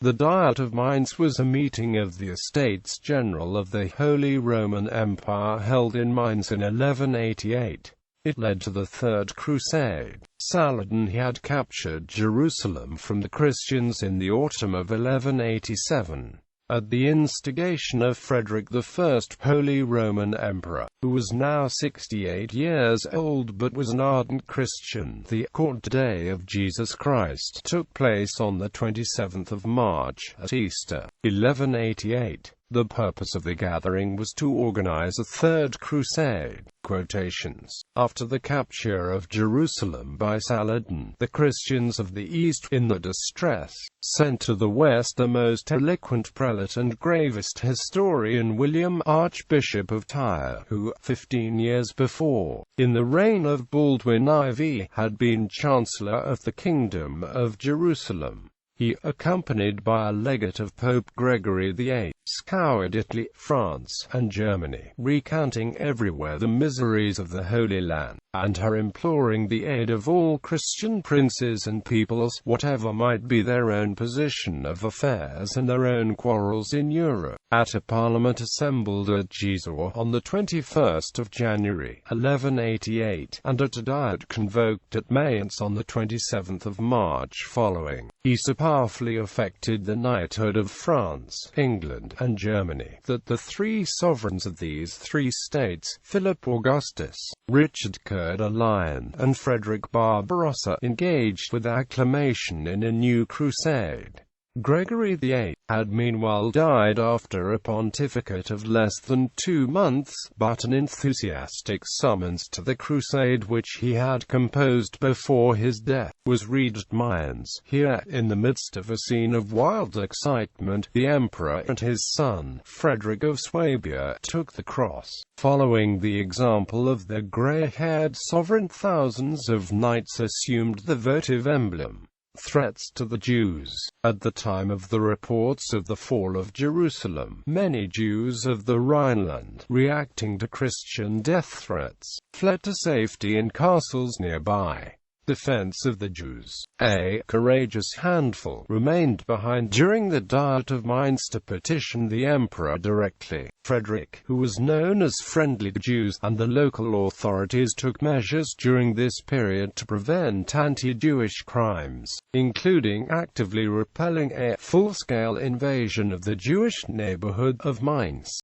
The Diet of Mainz was a meeting of the Estates General of the Holy Roman Empire held in Mainz in 1188. It led to the Third Crusade. Saladin had captured Jerusalem from the Christians in the autumn of 1187. At the instigation of Frederick I, Holy Roman Emperor, who was now 68 years old but was an ardent Christian, the court day of Jesus Christ took place on the 27th of March, at Easter, 1188. The purpose of the gathering was to organize a Third Crusade. Quotations. After the capture of Jerusalem by Saladin, the Christians of the East, in their distress, sent to the West the most eloquent prelate and gravest historian William, Archbishop of Tyre, who, 15 years before, in the reign of Baldwin IV, had been Chancellor of the Kingdom of Jerusalem. He, accompanied by a legate of Pope Gregory VIII, scoured Italy, France, and Germany, recounting everywhere the miseries of the Holy Land, and her imploring the aid of all Christian princes and peoples, whatever might be their own position of affairs and their own quarrels in Europe. At a parliament assembled at Gisors on the 21st of January, 1188, and at a diet convoked at Mainz on the 27th of March following, he so powerfully affected the knighthood of France, England, and Germany, that the three sovereigns of these three states, Philip Augustus, Richard Coeur de Lion, and Frederick Barbarossa, engaged with acclamation in a new crusade. Gregory VIII had meanwhile died after a pontificate of less than 2 months, but an enthusiastic summons to the crusade which he had composed before his death was read at Mainz. Here, in the midst of a scene of wild excitement, the emperor and his son, Frederick of Swabia, took the cross. Following the example of their grey-haired sovereign, thousands of knights assumed the votive emblem. Threats to the Jews. At the time of the reports of the fall of Jerusalem, many Jews of the Rhineland, reacting to Christian death threats, fled to safety in castles nearby. Defense of the Jews. A courageous handful remained behind during the Diet of Mainz to petition the emperor directly. Frederick, who was known as friendly to Jews, and the local authorities took measures during this period to prevent anti-Jewish crimes, including actively repelling a full-scale invasion of the Jewish neighborhood of Mainz.